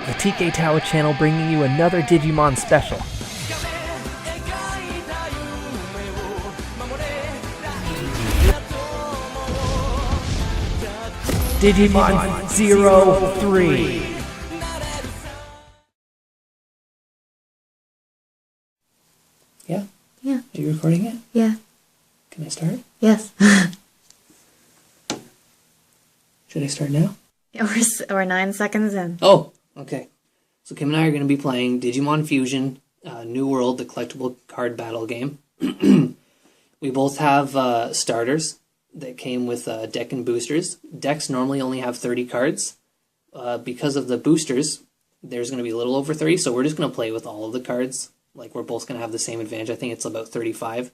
the TK Tower channel bringing you another Digimon special. Digimon 03. Yeah? Yeah. Are you recording it? Yeah. Can I start? Yes. Should I start now? Yeah, we're 9 seconds in. Oh, okay. So Kim and I are going to be playing Digimon Fusion New World, the collectible card battle game. We both have starters that came with deck and boosters. Decks normally only have 30 cards. Because of the boosters, there's going to be a little over 30, so we're just going to play with all of the cards. Like, we're both going to have the same advantage. I think it's about 35.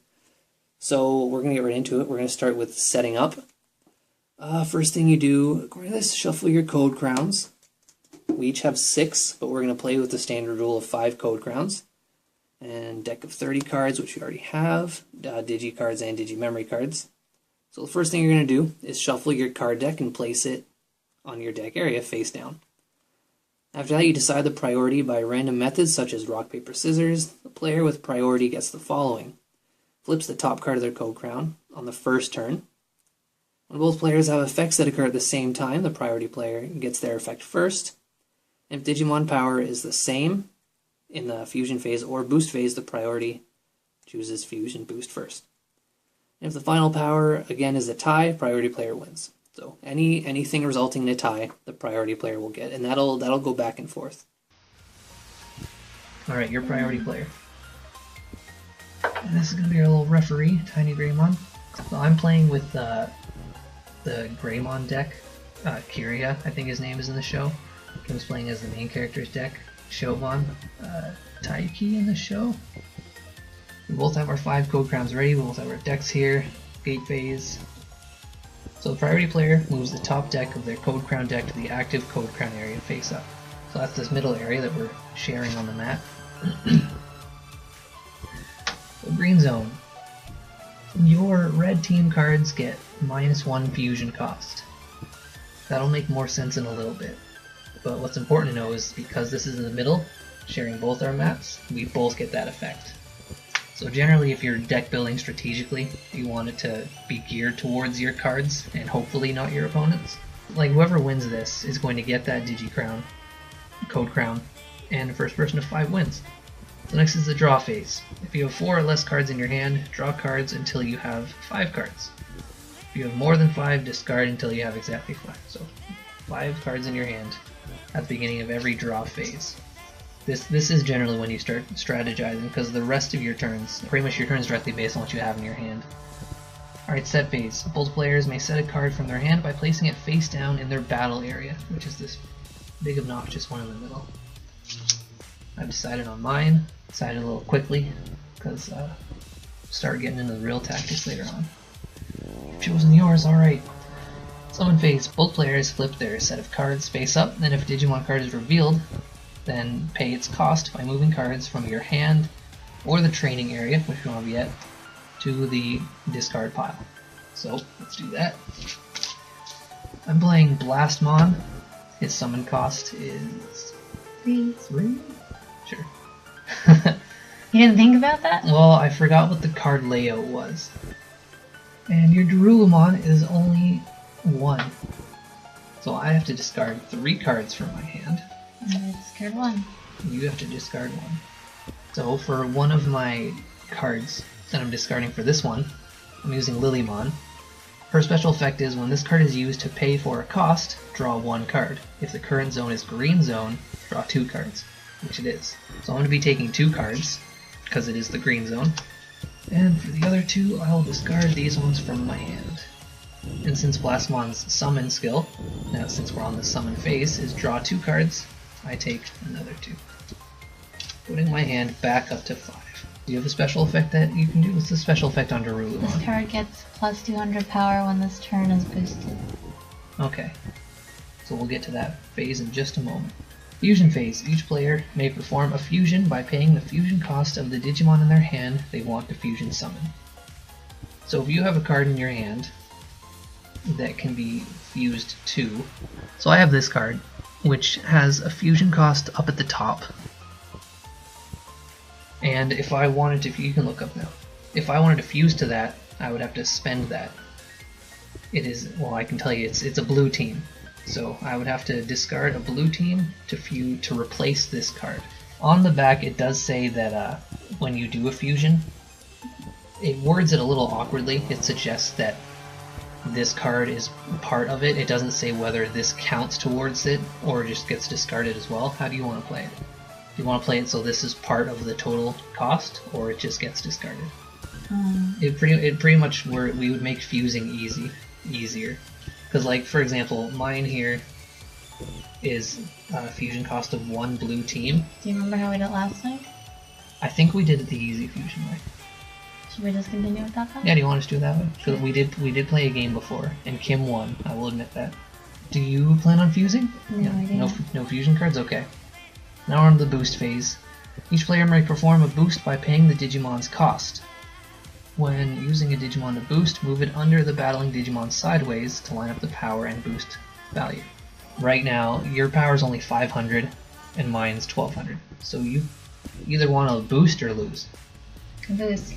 So we're going to get right into it. We're going to start with setting up. First thing you do, according to this, shuffle your code crowns. We each have 6, but we're going to play with the standard rule of 5 code crowns. And deck of 30 cards, which we already have, Digi cards and Digi memory cards. So the first thing you're going to do is shuffle your card deck and place it on your deck area face down. After that, you decide the priority by random methods such as rock, paper, scissors. The player with priority gets the following. Flips the top card of their code crown on the first turn. When both players have effects that occur at the same time, the priority player gets their effect first. And if Digimon power is the same in the fusion phase or boost phase, the priority chooses fusion boost first. And if the final power again is a tie, priority player wins. So anything resulting in a tie, the priority player will get, and that'll go back and forth. All right, your priority player. And this is gonna be our little referee, Tiny Greymon. So I'm playing with the Greymon deck. Kiria, I think his name is in the show. Kim's playing as the main character's deck. Shovan, Taiki in the show. We both have our 5 code crowns ready. We both have our decks here. Gate phase. So the priority player moves the top deck of their code crown deck to the active code crown area face up. So that's this middle area that we're sharing on the map. So green zone. Your red team cards get -1 fusion cost. That'll make more sense in a little bit. But what's important to know is because this is in the middle, sharing both our maps, we both get that effect. So generally, if you're deck building strategically, you want it to be geared towards your cards and hopefully not your opponents. Like, whoever wins this is going to get that Digi Crown, Code Crown, and the first person to 5 wins. So next is the draw phase. If you have 4 or less cards in your hand, draw cards until you have 5 cards. If you have more than 5, discard until you have exactly 5. So 5 cards in your hand at the beginning of every draw phase. This is generally when you start strategizing, because the rest of your turns, pretty much your turns directly based on what you have in your hand. Alright, set phase. Both players may set a card from their hand by placing it face down in their battle area, which is this big obnoxious one in the middle. I've decided on mine. Decided a little quickly, because start getting into the real tactics later on. You've chosen yours, alright. Summon phase. Both players flip their set of cards face up, and if a Digimon card is revealed, then pay its cost by moving cards from your hand or the training area, which we don't have yet, to the discard pile. So let's do that. I'm playing Blastmon. His summon cost is 3. Sure. You didn't think about that? Well, I forgot what the card layout was. And your Darulumon is only 1. So I have to discard 3 cards from my hand. I discard 1. You have to discard 1. So for one of my cards that I'm discarding for this one, I'm using Lilymon. Her special effect is when this card is used to pay for a cost, draw 1 card. If the current zone is green zone, draw 2 cards, which it is. So I'm going to be taking 2 cards, because it is the green zone. And for the other 2, I'll discard these ones from my hand. And since Blastmon's summon skill, now since we're on the summon phase, is draw 2 cards, I take another 2. Putting my hand back up to 5. Do you have a special effect that you can do? What's the special effect on Darulumon? This card gets plus 200 power when this turn is boosted. Okay. So we'll get to that phase in just a moment. Fusion phase. Each player may perform a fusion by paying the fusion cost of the Digimon in their hand they want to fusion summon. So if you have a card in your hand that can be fused to... So I have this card. which has a fusion cost up at the top. And if I wanted to, you can look up now. If I wanted to fuse to that, I would have to spend that. It is, well, I can tell you, it's a blue team. So I would have to discard a blue team to replace this card. On the back, it does say that when you do a fusion, it words it a little awkwardly. It suggests that this card is part of it. It doesn't say whether this counts towards it or just gets discarded as well. How do you want to play it? Do you want to play it so this is part of the total cost, or it just gets discarded? It pretty much we would make fusing easier. Because, like, for example, mine here is a fusion cost of 1 blue team. Do you remember how we did it last night? I think we did it the easy fusion way. Should we just continue with that then? Yeah, do you want us to do it that way? Because we did play a game before, and Kim won. I will admit that. Do you plan on fusing? No, I do. No fusion cards? Okay. Now we're on the boost phase. Each player may perform a boost by paying the Digimon's cost. When using a Digimon to boost, move it under the battling Digimon sideways to line up the power and boost value. Right now, your power is only 500 and mine's 1200. So you either want to boost or lose. Boost.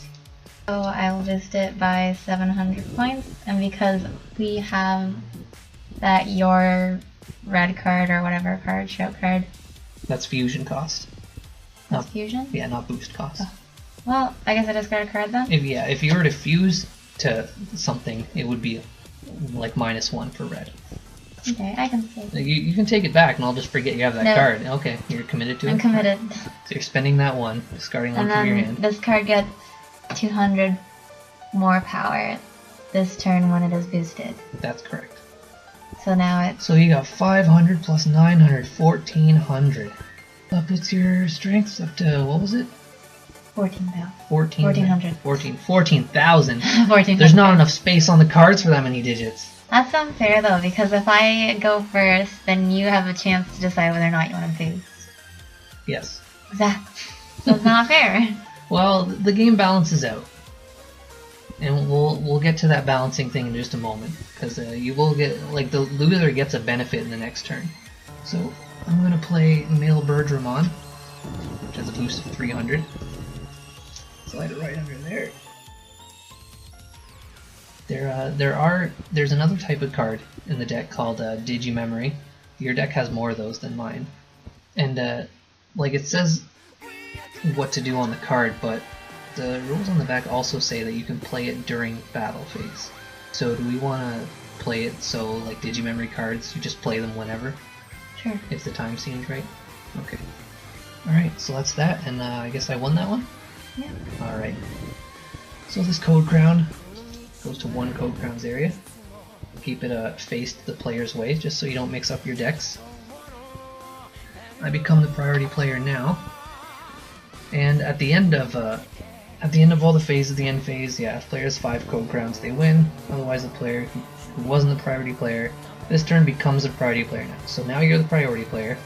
So I will boost it by 700 points, and because we have that your red card or whatever card, show card. That's fusion cost. That's fusion? Yeah, not boost cost. Oh. Well, I guess I discard a card then? If you were to fuse to something, it would be like -1 for red. Okay, I can see. You can take it back and I'll just forget you have that No. card. Okay, you're committed to it? I'm committed. So you're spending that one, discarding one And from your then hand. this card gets 200 more power this turn when it is boosted. That's correct. So now it's So you got 500 plus 900, 1400. That puts your strengths up to, what was it? 14,000. 14,000. 1400. 14,000. 1400. There's not enough space on the cards for that many digits. That's unfair though, because if I go first, then you have a chance to decide whether or not you want to boost. Yes. That's not fair. Well, the game balances out. And we'll get to that balancing thing in just a moment, because you will get, like, the loser gets a benefit in the next turn. So I'm going to play Male Birdramon, which has a boost of 300. Slide it right under there. There's another type of card in the deck called Digimemory. Your deck has more of those than mine, and like, it says what to do on the card, but the rules on the back also say that you can play it during battle phase. So do we want to play it so, like, Digimemory cards, you just play them whenever? Sure. If the time seems right? Okay. Alright, so that's that, and I guess I won that one? Yeah. Alright. So this code crown goes to one code crown's area. Keep it faced the player's way, just so you don't mix up your decks. I become the priority player now. And at the end of all the phases, the end phase, yeah, if player has 5 code crowns, they win. Otherwise, the player who wasn't the priority player this turn becomes a priority player now. So now you're the priority player.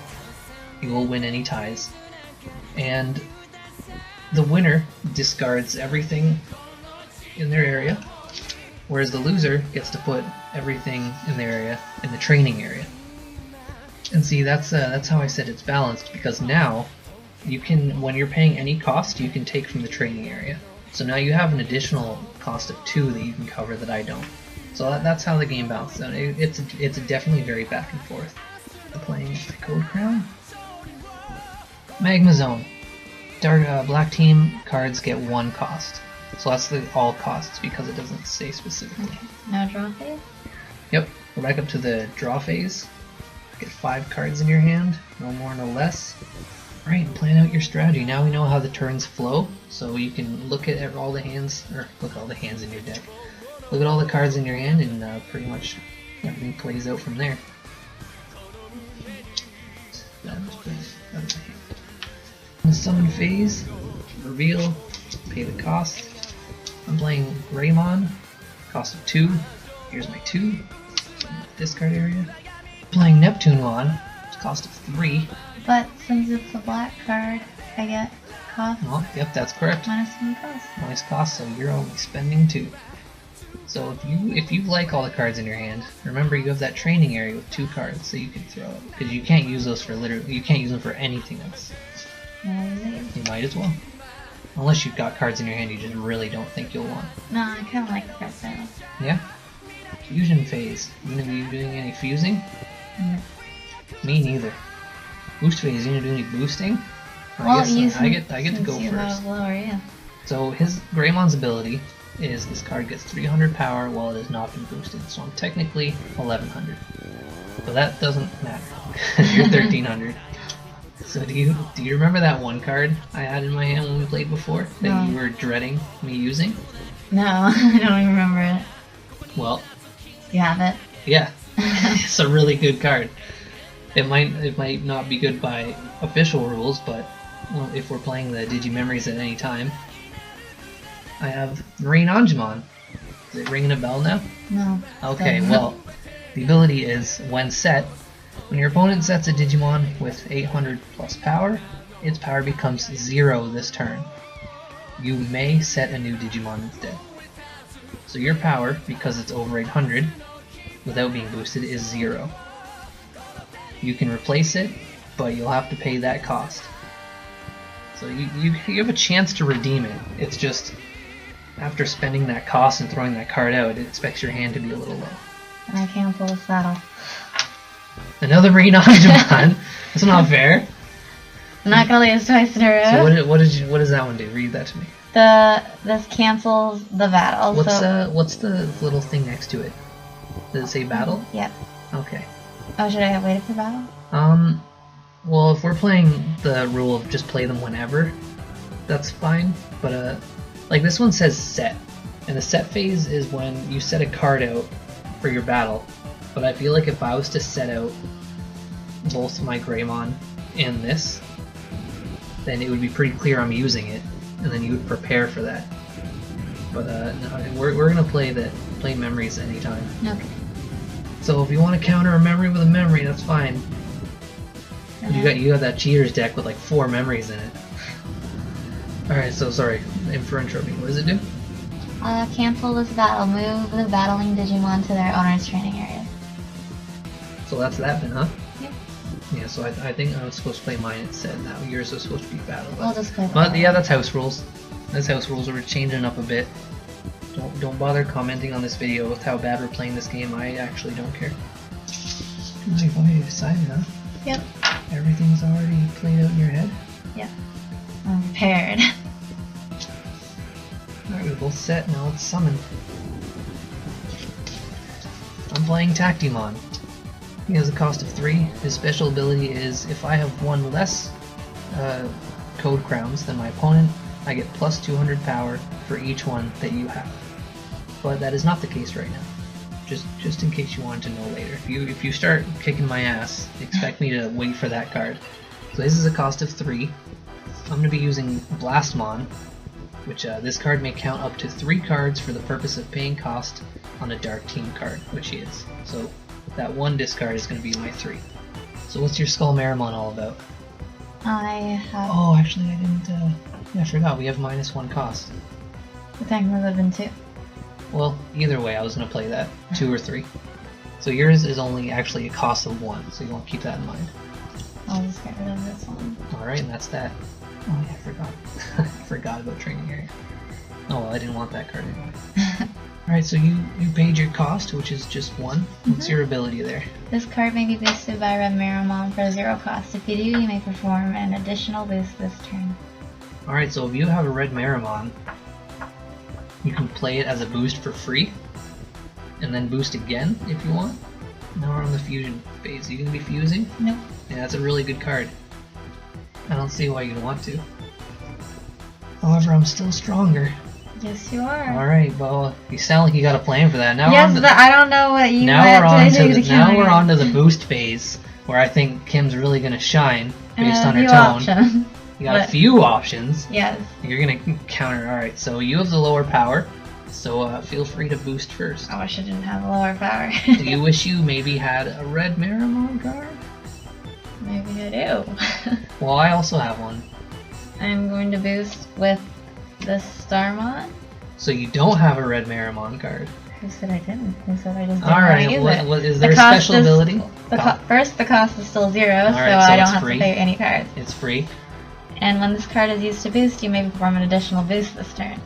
You will win any ties. And the winner discards everything in their area, whereas the loser gets to put everything in their area in the training area. And see, that's how I said it's balanced, because now you can, when you're paying any cost, you can take from the training area. So now you have an additional cost of 2 that you can cover that I don't. So that's how the game balances out. It's definitely very back and forth. I'm playing my code crown. Magma Zone. Black team cards get 1 cost. So that's the all costs, because it doesn't say specifically. Okay. Now draw phase? Yep. We're back up to the draw phase. Get 5 cards in your hand. No more, no less. Alright, plan out your strategy. Now we know how the turns flow, so you can look at all the hands, or look at all the hands in your deck. Look at all the cards in your hand, and pretty much everything plays out from there. In the summon phase, reveal, pay the cost. I'm playing Greymon, cost of 2. Here's my 2. Discard area. Playing Neptunemon, cost of 3. But since it's a black card, I get cost Well, yep, that's correct. -1 cost. Nice cost, so you're only spending 2. So if you like all the cards in your hand, remember you have that training area with 2 cards that you can throw out, because you can't use those for you can't use them for anything else. You might as well. Unless you've got cards in your hand you just really don't think you'll want. No, I kind of like the cards now. Yeah? Fusion phase. You gonna be doing any fusing? No. Me neither. Boost phase, you gonna do any boosting? Well, I get to go you first. have lower, yeah. So his Greymon's ability is this card gets 300 power while it has not been boosted. So I'm technically 1100. But that doesn't matter. You're 1300. So do you remember that one card I had in my hand when we played before that No. you were dreading me using? No, I don't even remember it. Well, You have it? yeah. It's a really good card. It might not be good by official rules, but well, if we're playing the Digimemories at any time, I have Marine Angemon. Is it ringing a bell now? No. Okay, So- well, the ability is when set, when your opponent sets a Digimon with 800 plus power, its power becomes 0 this turn. You may set a new Digimon instead. So your power, because it's over 800, without being boosted, is 0. You can replace it, but you'll have to pay that cost. So you have a chance to redeem it. It's just, after spending that cost and throwing that card out, it expects your hand to be a little low. And I cancel this battle. Another Marine Angemon? That's not fair. I'm not gonna lose twice in a row. So what does that one do? Read that to me. This cancels the battle. What's the little thing next to it? Does it say battle? Yep. Okay. Oh, should I have waited for battle? Well, if we're playing the rule of just play them whenever, that's fine. But like this one says set, and the set phase is when you set a card out for your battle. But I feel like if I was to set out both my Greymon and this, then it would be pretty clear I'm using it, and then you would prepare for that. But no, we're gonna play memories anytime. Okay. So if you want to counter a memory with a memory, that's fine. You got that cheaters deck with like 4 memories in it. Alright, so sorry, for interrupting. What does it do? Cancel this battle. Move the battling Digimon to their owner's training area. So that's that then, huh? Yep. Yeah, so I think I was supposed to play mine instead. Now yours was supposed to be battle. We'll just play But battle. yeah, that's house rules. That's house rules. We're changing up a bit. Don't bother commenting on this video with how bad we're playing this game. I actually don't care. You've already decided, huh? Yep. Everything's already played out in your head? Yep. I'm prepared. Alright, we're both set. Now let's summon. I'm playing Tactimon. He has a cost of 3. His special ability is if I have 1 less code crowns than my opponent, I get plus 200 power for each one that you have. But that is not the case right now. Just in case you wanted to know later. If you start kicking my ass, expect me to wait for that card. So this is a cost of 3. I'm going to be using Blastmon, which this card may count up to 3 cards for the purpose of paying cost on a Dark Team card, which he is. So that 1 discard is going to be my 3. So what's your Skull Marimon all about? I have. Oh, actually I didn't, yeah, I forgot, we have -1 cost. The time would have been 2. Well, either way I was going to play that, 2 or 3. So yours is only actually a cost of 1, so you want to keep that in mind. I'll just get rid of this one. Alright, and that's that. Oh yeah, I forgot. I forgot about training area. Oh well, I didn't want that card anyway. Alright, so you paid your cost, which is just 1. What's your ability there? This card may be boosted by Red Marimon for 0 cost. If you do, you may perform an additional boost this turn. Alright, so if you have a Red Marimon, you can play it as a boost for free, and then boost again if you want. Now we're on the fusion phase. Are you going to be fusing? Nope. Yeah, that's a really good card. I don't see why you'd want to. However, I'm still stronger. Yes, you are. Alright, well, you sound like you got a plan for that. Now Yes, we're on but I don't know what you now meant we're on to to do the, to now counter we're it. on to the boost phase, where I think Kim's really going to shine based on her few tone. options. You got a But- few options. Yes. You're going to counter. Alright, so you have the lower power, so feel free to boost first. I wish I didn't have lower power. Do you wish you maybe had a Red Marimon card? Maybe I do. Well, I also have one. I'm going to boost with this Starmon. So you don't have a Red Marimon card. Who said I didn't? Who said I just didn't Alright, want to use it? is there a special ability? First, the cost is still 0, so Alright, I don't it's have free. to pay any cards. It's free. And when this card is used to boost, you may perform an additional boost this turn.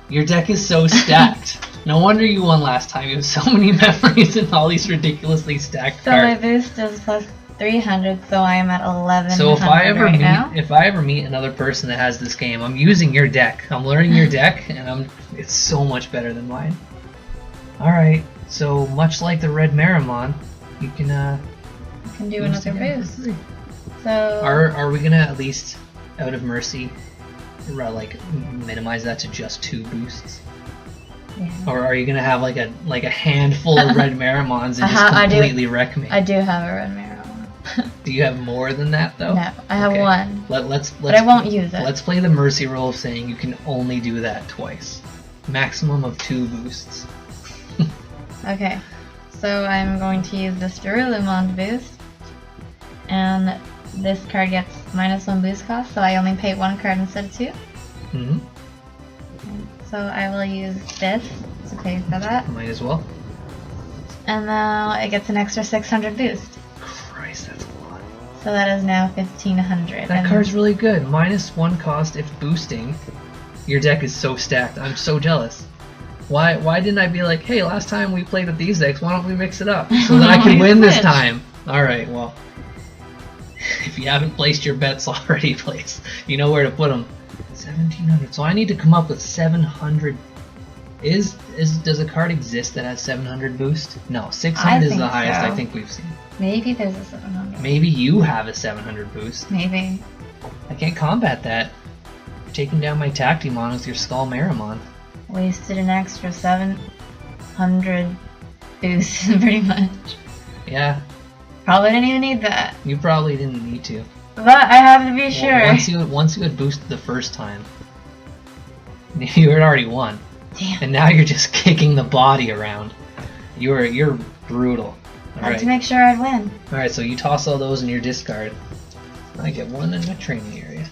Your deck is so stacked. No wonder you won last time. You have so many memories and all these ridiculously stacked So my cards. boost is plus 300, so I am at 1100 So if I ever now. meet another person that has this game, I'm using your deck. I'm learning your deck, and it's so much better than mine. All right. So much like the Red Marimon, you can do boost another again for boost. free. So Are we gonna at least, out of mercy, like minimize that to just 2 boosts? yeah. Or are you gonna have like a handful of Red Marimons and just completely wreck me? I do have a red marrow. Do you have more than that though? No, I have Okay. one. Let's But I won't use it. Let's play the mercy roll of saying you can only do that twice. Maximum of 2 boosts. Okay, so I'm going to use this Dereck boost, and this card gets -1 boost cost, so I only pay 1 card instead of 2. Mm-hmm. So I will use this to pay for that, Might as well. and now it gets an extra 600 boost. Christ, that's a lot. So that is now 1500. That and card's really good. -1 cost if boosting. Your deck is so stacked. I'm so jealous. Why didn't I be like, hey, last time we played with these decks, why don't we mix it up so that I can win this time? Alright, well. If you haven't placed your bets already, please. You know where to put them. 1700. So I need to come up with 700. Does a card exist that has 700 boost? No, 600 is think the highest so. I think we've seen. Maybe there's a 700. Maybe you have a 700 boost. Maybe. I can't combat that. You're taking down my Tactimon with your Skull Marimon. Wasted an extra 700 boost, pretty much. Yeah, Probably didn't even need that. you probably didn't need to. But I have to be Well, sure. once you had boosted the first time, you had already won, Damn. and now you're just kicking the body around. You're brutal. All Had to right, make sure I'd win. all right. So you toss all those in your discard. I get 1 in my training area.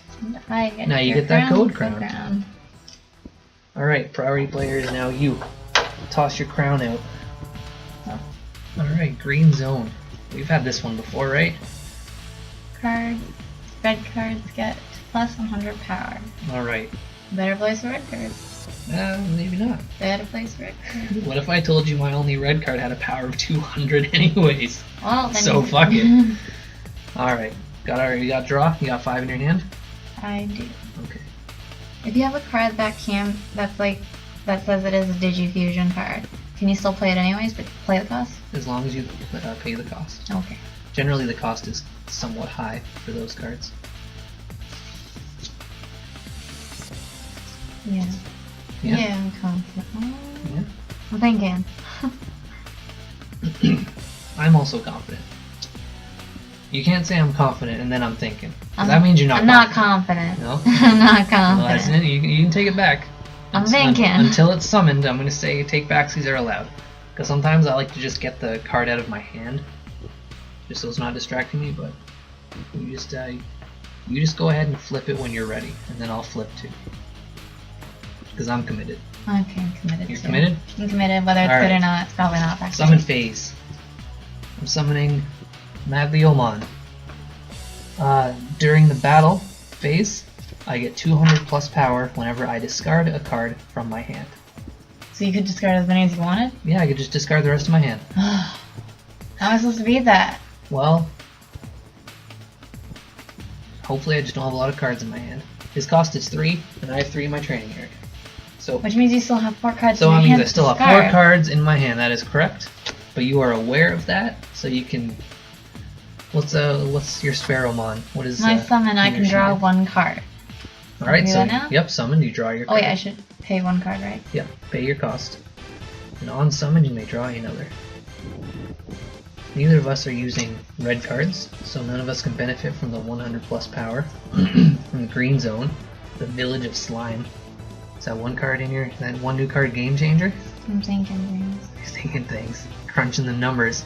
I get Now you your get that code crown. crown. All right, priority player is now you. Toss your crown out. Oh. All right, green zone. We've had this one before, right? Cards. Red cards get plus 100 power. All right. Better place red cards. Maybe not. Better place red cards. What if I told you my only red card had a power of 200 anyways? Well, then So you- fuck it. All right. You got draw. You got 5 in your hand. I do. Okay. If you have a card that says it is a Digifusion card, can you still play it anyways, but play the cost? As long as you pay the cost. Okay. Generally, the cost is somewhat high for those cards. Yeah. Yeah. I'm confident. Yeah. I'm thinking. I'm also confident. You can't say I'm confident and then I'm thinking. 'Cause that I'm- means you're not. I'm not confident. No. I'm not Well, that's confident. it. You can take it back. I'm thinking. Until it's summoned, I'm going to say take backsies are allowed. Because sometimes I like to just get the card out of my hand, just so it's not distracting me. But you just go ahead and flip it when you're ready, and then I'll flip too. Because I'm committed. Okay, I'm committed. You're too. committed? I'm committed. Whether it's Alright. good or not, it's probably not. Actually. Summon phase. I'm summoning Madleomon. During the battle phase, I get 200 plus power whenever I discard a card from my hand. So you could discard as many as you wanted? Yeah, I could just discard the rest of my hand. How am I supposed to beat that? Well, hopefully I just don't have a lot of cards in my hand. His cost is 3, and I have 3 in my training area. So, Which means you still have 4 cards so in that your means hand I to still have 4 discard. cards in my hand. That is correct. But you are aware of that, so you can. What's your Sparrowmon? What is My summon, I your can draw shield? 1 card. All right, do so that now? yep, summoned. You draw your Oh card. wait, I should pay 1 card, right? Yep, pay your cost. And on summon, you may draw another. Neither of us are using red cards, so none of us can benefit from the 100 plus power from the green zone, the Village of Slime. Is that 1 card in your that 1 new card game changer? I'm thinking things. You're thinking things, crunching the numbers.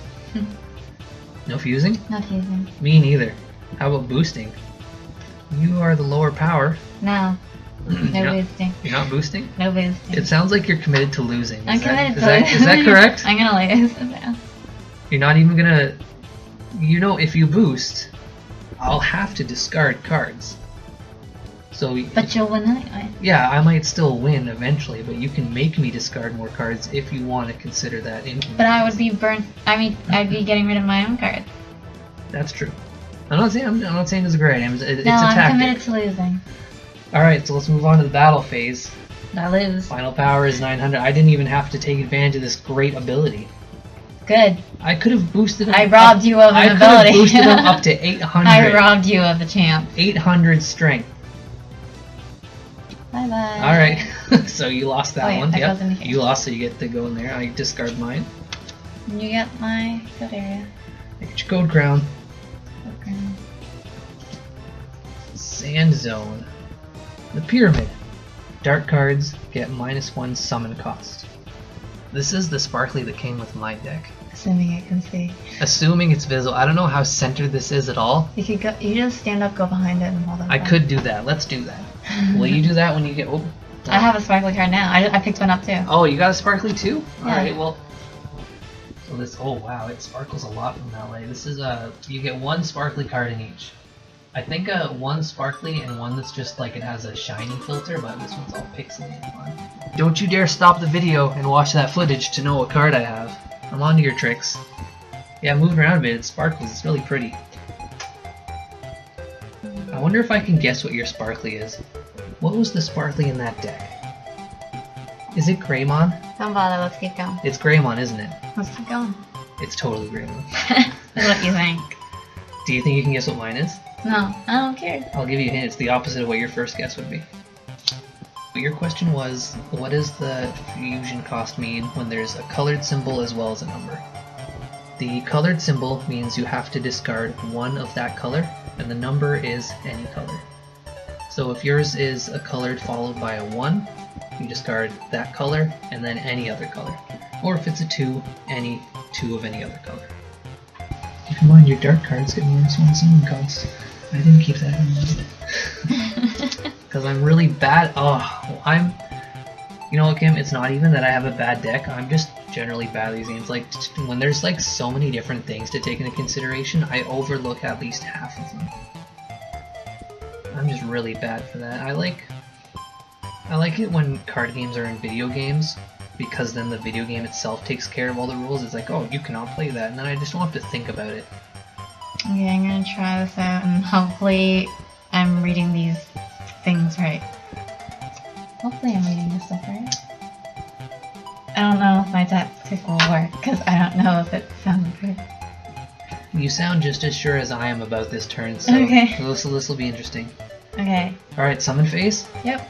No fusing? Not fusing. Me neither. How about boosting? You are the lower power. No. No boosting. You're not boosting? No boosting. It sounds like you're committed to losing. I'm committed to losing. Is that correct? I'm gonna lose. Yeah. You're not even gonna... You know, if you boost, I'll have to discard cards. So... But you'll win anyway. Yeah, I might still win eventually, but you can make me discard more cards if you want to consider that inconvenience. But I would be burnt. I mean, I'd be getting rid of my own cards. That's true. I'm not saying it's a great idea. It's a No, I'm tactic. committed to losing. Alright, so let's move on to the battle phase. I lose. Final power is 900. I didn't even have to take advantage of this great ability. Good. I could have boosted him. I robbed you of an ability. I could have boosted him up to 800. I robbed you of the chance. 800 strength. Bye bye. Alright, so you lost that one. That Yep. goes in here. You lost, so you get to go in there. I discard mine. You get my good area. I get your code crown. Okay. Sand zone. The pyramid. Dark cards get -1 summon cost. This is the sparkly that came with my deck. Assuming I can see. Assuming it's visible. I don't know how centered this is at all. You could go. You just stand up, go behind it, and hold it. I could do that. Let's do that. Will you do that when you get... Oh, I have a sparkly card now. I picked one up too. oh, you got a sparkly too? Yeah. Alright, well... So this... Oh, wow, it sparkles a lot from that way. This is a... You get one sparkly card in each. I think one sparkly and one that's just like it has a shiny filter, but this one's all pixelated fun. Don't you dare stop the video and watch that footage to know what card I have. I'm onto your tricks. Yeah, moving around a bit, it sparkles. It's really pretty. I wonder if I can guess what your sparkly is. What was the sparkly in that deck? Is it Greymon? Don't bother. Let's keep going. It's Greymon, isn't it? Let's keep going. It's totally Greymon. That's what you think. Do you think you can guess what mine is? No, I don't care. I'll give you a hint. It's the opposite of what your first guess would be. Your question was, what does the fusion cost mean when there's a colored symbol as well as a number? The colored symbol means you have to discard one of that color, and the number is any color. So if yours is a colored followed by a 1, you discard that color and then any other color. Or if it's a 2, any 2 of any other color. Keep in mind your dark cards get -1 summon cost. I didn't keep that in mind. Because I'm really bad. Oh, I'm... You know what, Kim? It's not even that I have a bad deck. I'm just generally bad at these games. Like, when there's like so many different things to take into consideration, I overlook at least half of them. I'm just really bad for that. I like it when card games are in video games, because then the video game itself takes care of all the rules. It's like, oh, you cannot play that, and then I just don't have to think about it. Okay, I'm gonna try this out, and hopefully I'm reading these things right. Hopefully I'm reading this stuff right. I don't know if my tactic will work, because I don't know if it sounds good. You sound just as sure as I am about this turn, so Okay. this will be interesting. Okay. Alright, summon phase? Yep.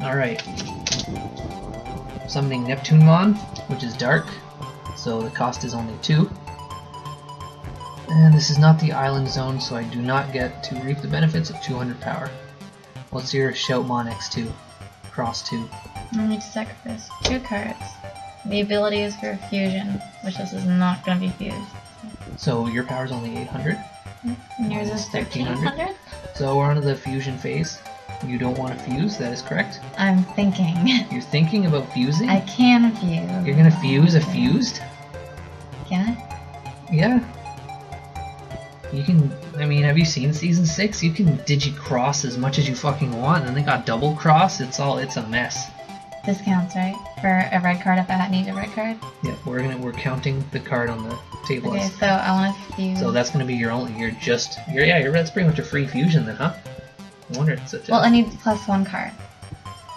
Alright. Summoning Neptunemon, which is dark, so the cost is only 2. And this is not the island zone, so I do not get to reap the benefits of 200 power. What's your Shoutmon X2? Cross 2. I need to sacrifice 2 cards. The ability is for fusion, which this is not going to be fused. So your power's only 800. And yours is 1300? So we're on to the fusion phase. You don't want to fuse, that is correct? I'm thinking. You're thinking about fusing? I can fuse. You're gonna fuse a fused? Can I? Yeah. You can, I mean, have you seen Season 6? You can digi-cross as much as you fucking want, and they got double cross, it's a mess. This counts, right? For a red card if I need a red card? Yeah, we're counting the card on the table. Okay, so I want to fuse. So that's gonna be your only, that's pretty much a free fusion then, huh? I wonder if it's such a... Well, I need +1 card.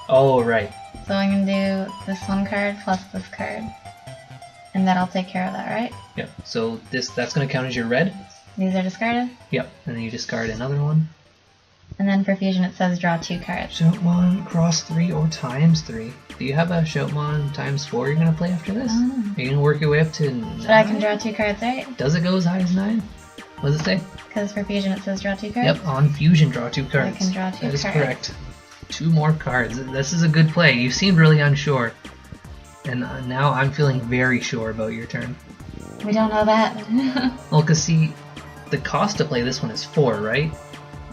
Oh, right. So I'm gonna do this 1 card plus this card. And that'll take care of that, right? Yep, so that's gonna count as your red? These are discarded. Yep, and then you discard another one. And then for fusion it says draw 2 cards. Shoutmon cross 3 or times 3. Do you have a Shoutmon times 4 you're gonna play after this? Oh. Are you gonna work your way up to 9? But I can draw 2 cards, right? Does it go as high as 9? What does it say? Because for fusion it says draw 2 cards? Yep, on fusion draw 2 cards. I can draw 2 That is cards. correct. 2 more cards. This is a good play. You seemed really unsure. And now I'm feeling very sure about your turn. We don't know that. Well, because see, the cost to play this one is 4, right?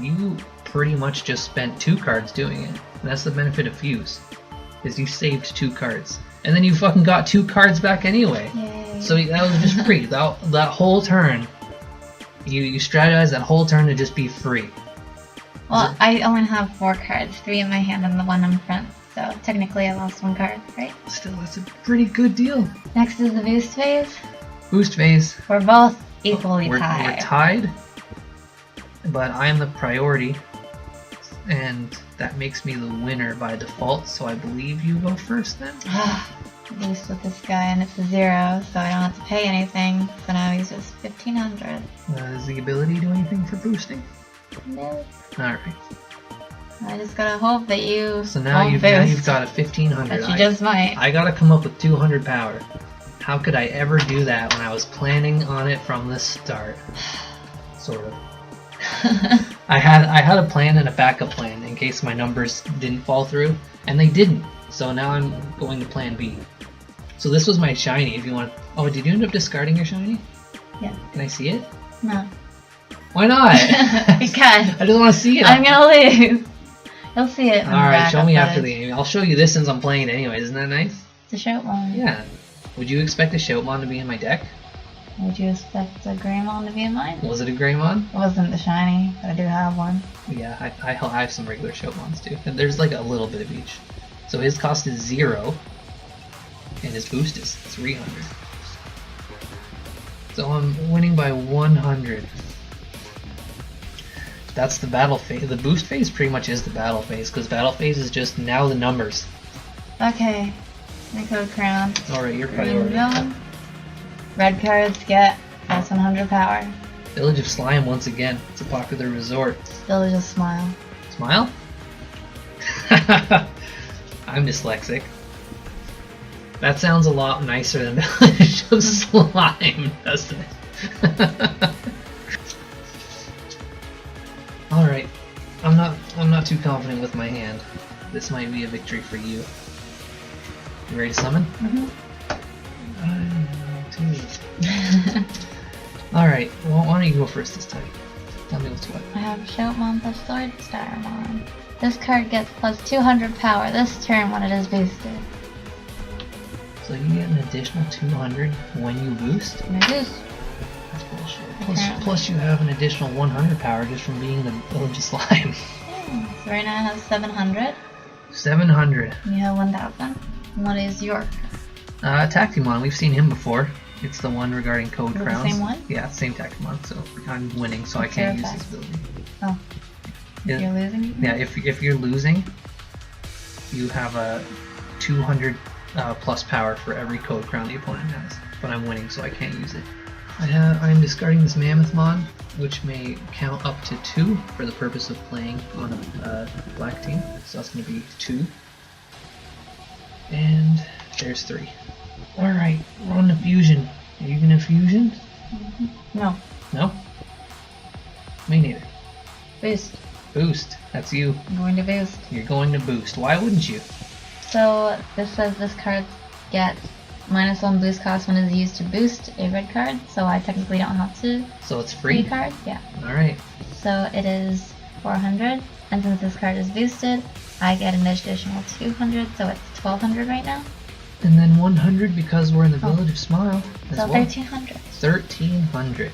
You pretty much just spent 2 cards doing it. And that's the benefit of Fuse, is you saved 2 cards. And then you fucking got 2 cards back anyway. Yay. So that was just free. that whole turn, you strategized that whole turn to just be free. Well, I only have 4 cards, 3 in my hand and the 1 in front. So technically I lost 1 card, right? Still, that's a pretty good deal. Next is the boost phase. Boost phase. We're both equally We're tied. tied, but I am the priority, and that makes me the winner by default, so I believe you go first then? Boost with this guy, and it's a 0, so I don't have to pay anything. So now he's just 1500. Does the ability do anything for boosting? No. Alright. I just gotta hope that you. So now won't you've boost. got a 1500. But you just might. I gotta come up with 200 power. How could I ever do that when I was planning on it from the start? Sort of. I had a plan and a backup plan in case my numbers didn't fall through, and they didn't. So now I'm going to plan B. So this was my shiny. If you want. Oh, did you end up discarding your shiny? Yeah. Can I see it? No. Why not? Because I just want to see it. I'm gonna lose. You'll see it. Alright, show me after the game. I'll show you this since I'm playing it anyways. Isn't that nice? The shout one. Yeah. Would you expect a Shoutmon to be in my deck? Would you expect a Greymon to be in mine? Was it a Greymon? It wasn't the shiny, but I do have one. Yeah, I have some regular Shoutmons too. And there's like a little bit of each. So his cost is 0, and his boost is 300. So I'm winning by 100. That's the battle phase. The boost phase pretty much is the battle phase, because battle phase is just now the numbers. Okay. My code crown. Alright, your Green priority. zone. Red cards get plus 100 power. Village of Slime once again. It's a popular resort. Still just smile. Smile? I'm dyslexic. That sounds a lot nicer than Village of Slime, doesn't it? Alright. I'm not too confident with my hand. This might be a victory for you. You ready to summon? Alright, well, why don't you go first this time? Tell me what's what. I have Shoutmon plus Sword Starmon. This card gets plus 200 power this turn when it is boosted. So you get an additional 200 when you boost? And it is. That's bullshit. Plus you have an additional 100 power just from being in the Village of Slime. Yeah. So right now I have 700. 700. You have 1000. And what is your? Tactimon, we've seen him before. It's the one regarding code Is it the crowns. same one? Yeah, same Tactimon, so I'm winning, so What's I can't your use this ability. Oh. Yeah. You're losing? You Yeah, if you're losing, you have a 200 plus power for every code crown the opponent has. But I'm winning, so I can't use it. I'm discarding this Mammothmon, which may count up to 2 for the purpose of playing on a black team. So that's going to be 2. And there's 3. Alright, we're on to Fusion. Are you going to Fusion? No. No? Me neither. Boost. Boost. That's you. I'm going to boost. You're going to boost. Why wouldn't you? So this says this card gets -1 boost cost when it is used to boost a red card, so I technically don't have to So it's free? card. Yeah. Alright. So it is 400, and since this card is boosted, I get an additional 200, so it's 1200 right now. And then 100 because we're in the Village of Smile as So well. 1300. 1300.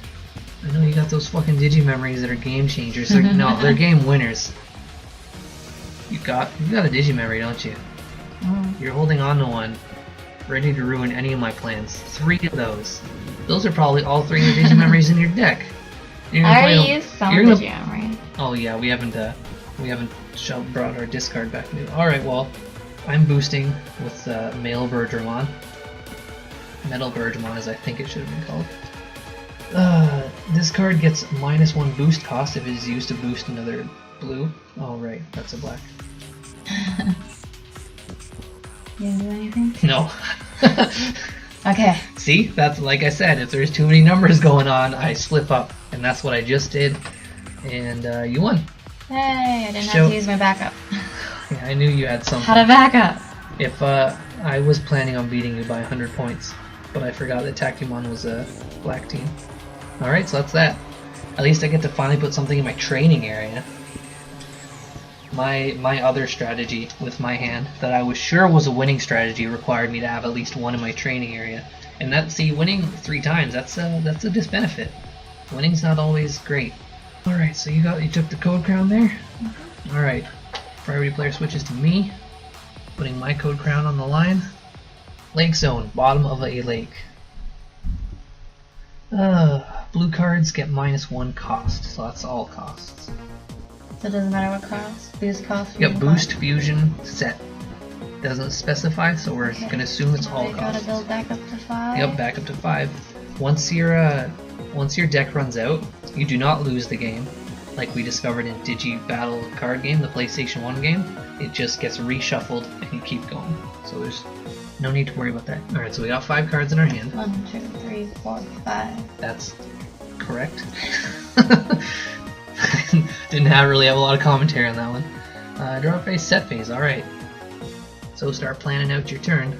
I know you got those fucking Digimemories that are game changers. No, they're game winners. You got a Digimemory, don't you? You're holding on to one, ready to ruin any of my plans. 3 of those. Those are probably all 3 of the Digimemories in your deck. I already used some Digimemory. Oh yeah, we haven't brought our discard back new. Alright, well, I'm boosting with Male Bergermon. Metal Bergermon, as I think it should have been called. This card gets -1 boost cost if it is used to boost another blue. Oh right, that's a black. You didn't do anything? No. Okay. See, that's like I said, if there's too many numbers going on, I slip up. And that's what I just did. And you won. Hey, I didn't have to use my backup. Yeah, I knew you had something. How to backup? If I was planning on beating you by 100 points, but I forgot that Tactimon was a black team. Alright, so that's that. At least I get to finally put something in my training area. my other strategy with my hand that I was sure was a winning strategy required me to have at least one in my training area. And that, see, winning 3 times, that's a disbenefit. Winning's not always great. Alright, so you took the code crown there? Mm-hmm. Alright. Priority player switches to me. Putting my code crown on the line. Lake zone, bottom of a lake. Blue cards get -1 cost, so that's all costs. So it doesn't matter what cost? Boost cost? Yep, boost, fusion, set. Doesn't specify, so we're gonna assume it's all Gotta costs. build back up to 5? Yep, back up to 5. Once your deck runs out, you do not lose the game. Like we discovered in Digi Battle card game, the PlayStation 1 game. It just gets reshuffled and you keep going. So there's no need to worry about that. Alright, so we got 5 cards in our hand. 1, 2, 3, 4, 5. That's correct. Didn't really have a lot of commentary on that one. Draw phase, set phase, alright. So start planning out your turn,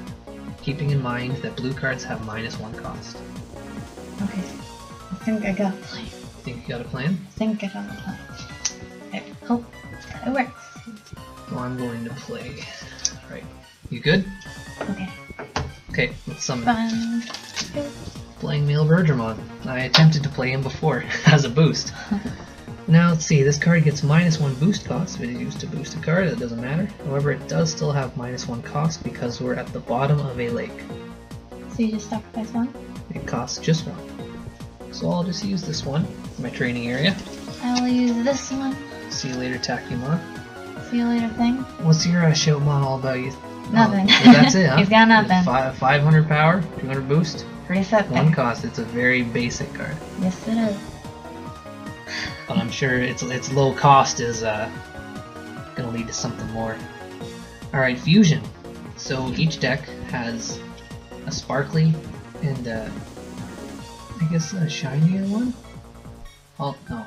keeping in mind that blue cards have -1 cost. Okay. I think I got a plan. Think you got a plan? I think I got a plan. I hope it works. So I'm going to play. Alright. You good? Okay. Okay, let's summon. Fun. Playing Male Bergermon. I attempted to play him before as a boost. Now let's see, this card gets -1 boost cost if it is used to boost a card, that doesn't matter. However, it does still have -1 cost because we're at the bottom of a lake. So you just sacrifice 1? It costs just 1. So I'll just use this one in my training area. I will use this one. See you later, Takimon. See you later thing. What's your Shoutmon all about? Nothing. Oh, that's it, huh? He's got nothing. 500 power, 200 boost, Reset 1 there. cost. It's a very basic card. Yes it is. But I'm sure its low cost is gonna lead to something more. Alright, fusion. So each deck has a sparkly and I guess a shinier one? Oh no.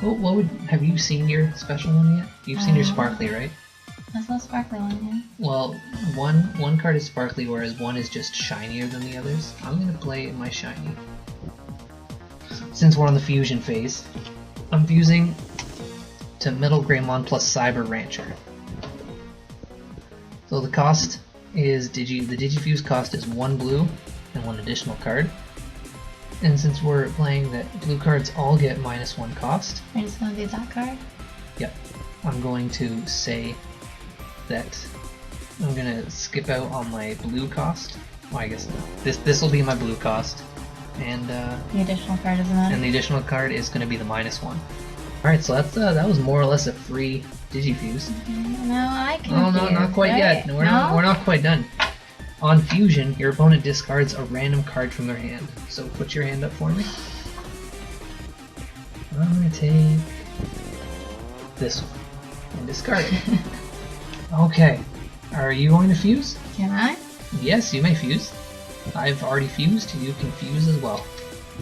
What would have you seen your special one yet? You've seen your sparkly, right? There's no sparkly one here. Well, one card is sparkly, whereas one is just shinier than the others. I'm gonna play my shiny. Since we're on the fusion phase, I'm fusing to Metal Greymon plus Cyber Rancher. So the cost is the Digifuse cost is 1 blue and 1 additional card. And since we're playing that blue cards all get -1 cost, Are you just gonna do that card? yep, I'm going to say that I'm gonna skip out on my blue cost. Well, I guess this will be my blue cost, and The additional card isn't it? the additional card is going to be the -1. All right, so that was more or less a free Digifuse. No, I can. Oh no, not quite yet. We're not quite done. On fusion, your opponent discards a random card from their hand. So put your hand up for me. I'm gonna take this one and discard it. Okay, are you going to fuse? Can I? Yes, you may fuse. I've already fused. You can fuse as well.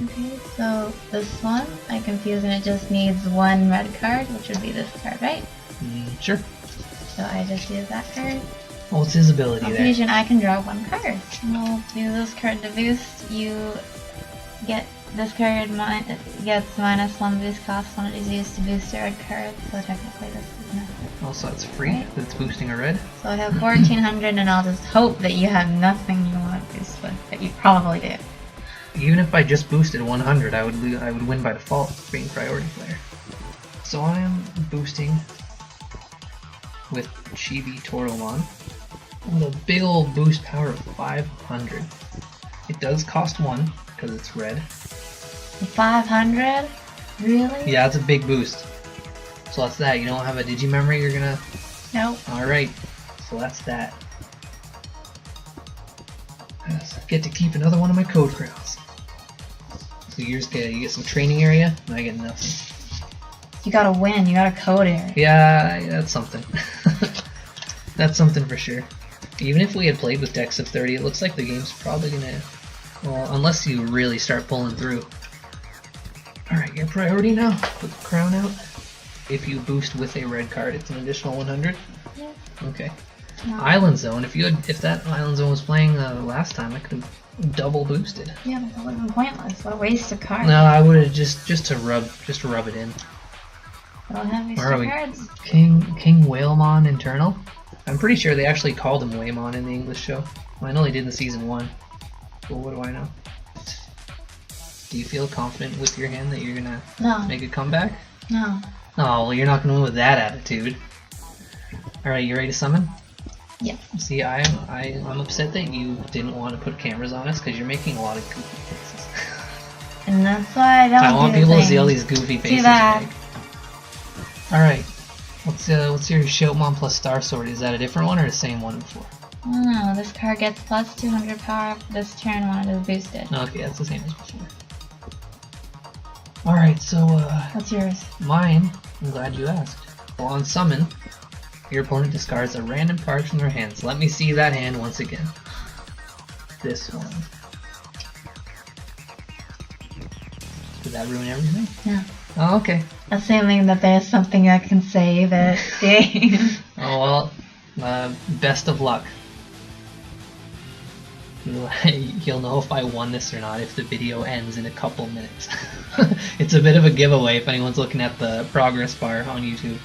Okay, so this one I can fuse and it just needs 1 red card, which would be this card, right? Sure. So I just use that card. Well, it's his ability On there. fusion, I can draw 1 card. And I'll do this card to boost. You get this card gets -1 boost cost when it is used to boost a red card. So technically, this is nothing. Also, it's free. Right. It's boosting a red. So I have 1400, and I'll just hope that you have nothing you want to boost with, but you probably do. Even if I just boosted 100, I would win by default, being priority player. So I am boosting with Chibi Toromon with a big old boost power of 500. It does cost 1 because it's red. 500? Really? Yeah, it's a big boost. So that's that. You don't have a Digimemory, you're gonna... Nope. Alright, so that's that. I get to keep another one of my code crowns. So you get some training area, and I get nothing. You gotta win, you got a code area. Yeah, that's something. That's something for sure. Even if we had played with decks of 30, it looks like the game's probably gonna... Well, unless you really start pulling through. Alright, your priority now. Put the crown out. If you boost with a red card, it's an additional 100. Yeah. Okay. No. Island Zone. If that Island Zone was playing last time, I could have double boosted. Yeah, but that would have been pointless. What a waste of cards. No, I would have just to rub it in. I don't have Where are we? extra cards. King Whalemon Internal? I'm pretty sure they actually called him Waymon in the English show. Well, I know they did in season 1. But what do I know? Do you feel confident with your hand that you're gonna make a comeback? No. Oh, well, you're not gonna win with that attitude. Alright, you ready to summon? Yeah. See, I'm upset that you didn't want to put cameras on us because you're making a lot of goofy faces. And that's why I don't I want do people to things. see all these goofy faces you that. make. Alright, what's your Shoutmon plus Star Sword? Is that a different one or the same one before? No, this card gets plus 200 power for this turn when it is boosted. Okay, that's the same as before. Alright, so What's yours? mine, I'm glad you asked. Well, on summon, your opponent discards a random card from their hands. Let me see that hand once again. This one. Did that ruin everything? No. Oh, okay. Assuming that there's something I can save it. Oh well, best of luck. You'll know if I won this or not if the video ends in a couple minutes. It's a bit of a giveaway if anyone's looking at the progress bar on YouTube.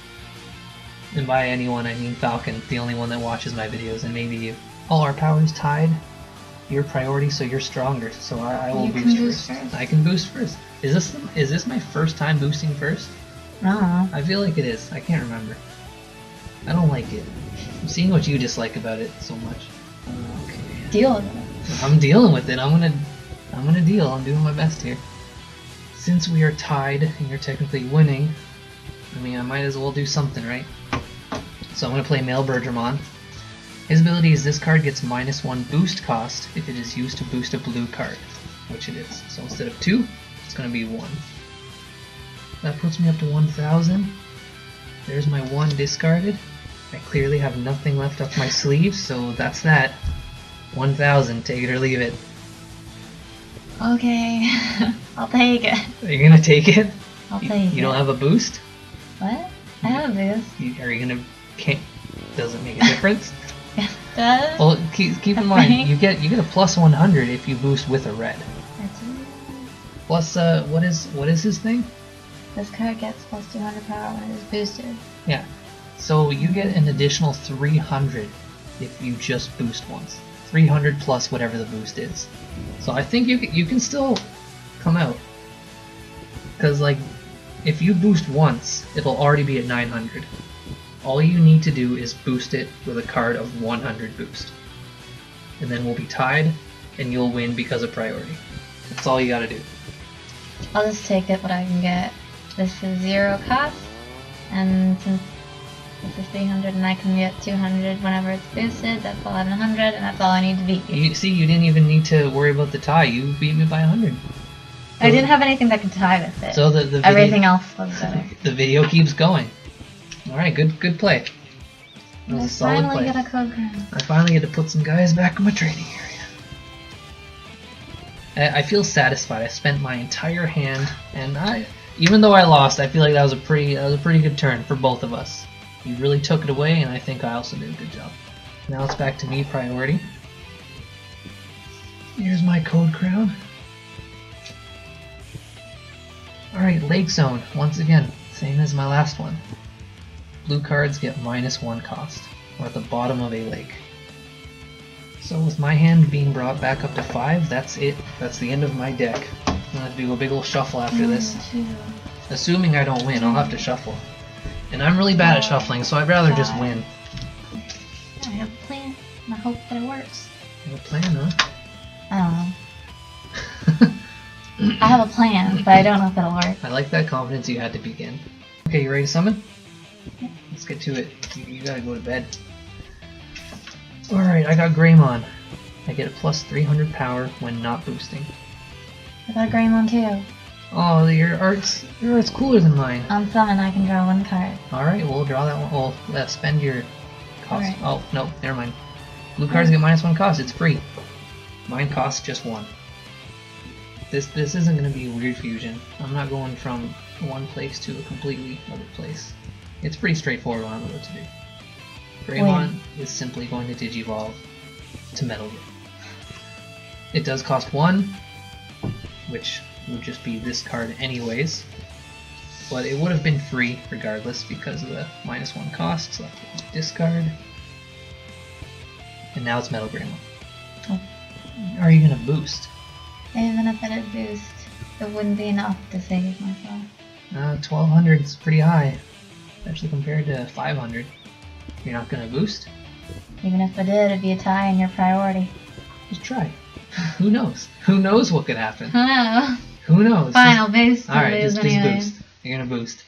And by anyone, I mean Falcon, the only one that watches my videos, and maybe you. All our powers tied. Your priority, so you're stronger. So I will boost first. I can boost first. Is this my first time boosting first? No. I feel like it is. I can't remember. I don't like it. I'm seeing what you dislike about it so much. Okay. Deal with it. I'm dealing with it. I'm gonna deal. I'm doing my best here. Since we are tied and you're technically winning, I mean I might as well do something, right? So I'm gonna play Male Bergermon. His ability is this card gets -1 boost cost if it is used to boost a blue card, which it is. So instead of 2, it's gonna be 1. That puts me up to 1,000. There's my 1 discarded. I clearly have nothing left up my sleeve, so that's that. 1,000, take it or leave it. Okay. I'll take it. Are you gonna take it? I'll take it. You don't have a boost? What? I have a boost. Are you gonna? Does it make a difference? Yes, it does. Well, keep in mind you get a plus 100 if you boost with a red. That's it. Plus, what is his thing? This card gets plus 200 power when it is boosted. Yeah. So you get an additional 300 if you just boost once. 300 plus whatever the boost is. So I think you can still come out. Because like, if you boost once, it'll already be at 900. All you need to do is boost it with a card of 100 boost. And then we'll be tied, and you'll win because of priority. That's all you gotta do. I'll just take it what I can get. This is 0 cost, and since this is 300 and I can get 200 whenever it's boosted, that's all at 100, and that's all I need to beat you. You see, you didn't even need to worry about the tie. You beat me by 100. I didn't have anything that could tie with it. So the video, everything else was better. The video keeps going. Alright, good play. That was a solid finally play. get a code crown. I finally get to put some guys back in my training area. I feel satisfied. I spent my entire hand, and even though I lost, I feel like that was a pretty good turn for both of us. You really took it away, and I think I also did a good job. Now it's back to me, priority. Here's my code crown. Alright, Lake Zone, once again, same as my last one. Blue cards get -1 cost. We're at the bottom of a lake. So with my hand being brought back up to 5, that's it. That's the end of my deck. I'm gonna do a big ol' shuffle after this. Assuming I don't win, I'll have to shuffle. And I'm really bad at shuffling, so I'd rather just win. I have a plan, and I hope that it works. You have a plan, huh? I don't know. I have a plan, but I don't know if it'll work. I like that confidence you had to begin. Okay, you ready to summon? Let's get to it. You gotta go to bed. Alright, I got Greymon. I get a plus 300 power when not boosting. I got a Greymon too. Oh, your art's cooler than mine. On summon, I can draw 1 card. Alright, we'll draw that one. We'll spend your cost. Alright. Oh, no, never mind. Blue cards get -1 cost, it's free. Mine costs just 1. This isn't going to be a weird fusion. I'm not going from one place to a completely other place. It's pretty straightforward when I know what to do. Greymon is simply going to Digivolve to Metal Gear. It does cost 1, which would just be this card anyways. but it would have been free regardless because of the -1 cost, so discard. And now it's Metal Grandma. Oh. Are you gonna boost? Even if I did boost, it wouldn't be enough to save myself. 1200 is pretty high, especially compared to 500. You're not gonna boost? Even if I did, it'd be a tie in your priority. Just try. Who knows? Who knows what could happen? Oh. Who knows? Fine, I'll boost. Alright, just anyways. boost. You're gonna boost.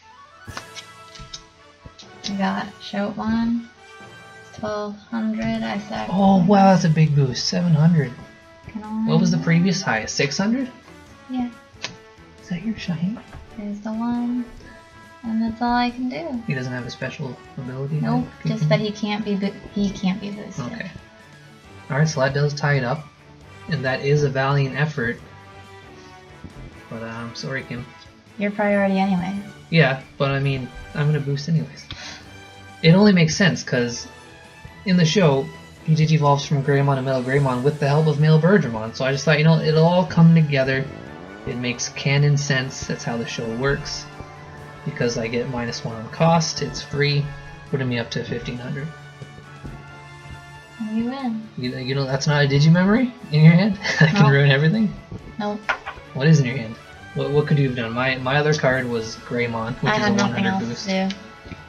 I got show one. 1200. I said. Oh wow, that's a big boost. 700. Can only What was the previous highest? 600? Yeah, Is that your Shaheen? there's the one, and that's all I can do. He doesn't have a special ability? Nope, that just that he can't be boosted. Okay. Alright, so that does tie it up. And that is a valiant effort. But I'm sorry, Kim. Your priority anyway. Yeah, but I mean, I'm gonna boost anyways. It only makes sense, because in the show, he digivolves from Greymon to Metal Greymon with the help of Male Birdramon, so I just thought, you know, it'll all come together. It makes canon sense, that's how the show works. Because I get -1 on cost, it's free, putting me up to 1500. You win. You know, that's not a Digimemory in your hand? I can Nope. ruin everything? Nope. What is in your hand? What could you have done? My other card was Greymon, which I is a had nothing 100 else boost. to do.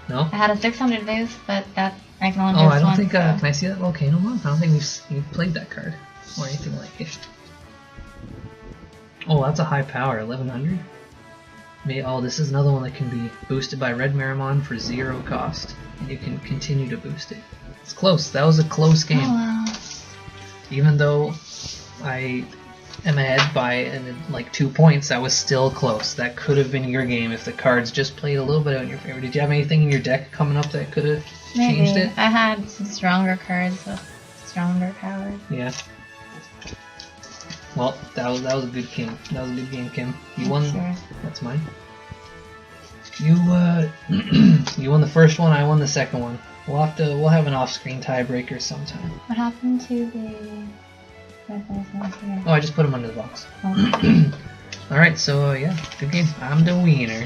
No? I had a 600 boost, but that I can only Oh, boost I don't once, think. so. Can I see that volcano mod? I don't think we've played that card or anything like it. Oh, that's a high power, 1100. Oh, this is another one that can be boosted by Red Marimon for 0 cost, and you can continue to boost it. It's close. That was a close game. Oh well. Even though I am ahead by like 2 points, that was still close. That could have been your game if the cards just played a little bit out in your favor. Did you have anything in your deck coming up that could have changed Maybe. it? I had some stronger cards with stronger powers. Yeah. Well, that was a good game. That was a good game, Kim. You won. That's yours. That's mine. You you won the first one. I won the second one. We'll have an off-screen tiebreaker sometime. What happened to the weapons not here? Oh, I just put them under the box. Oh. All right, so yeah, good game. I'm the winner.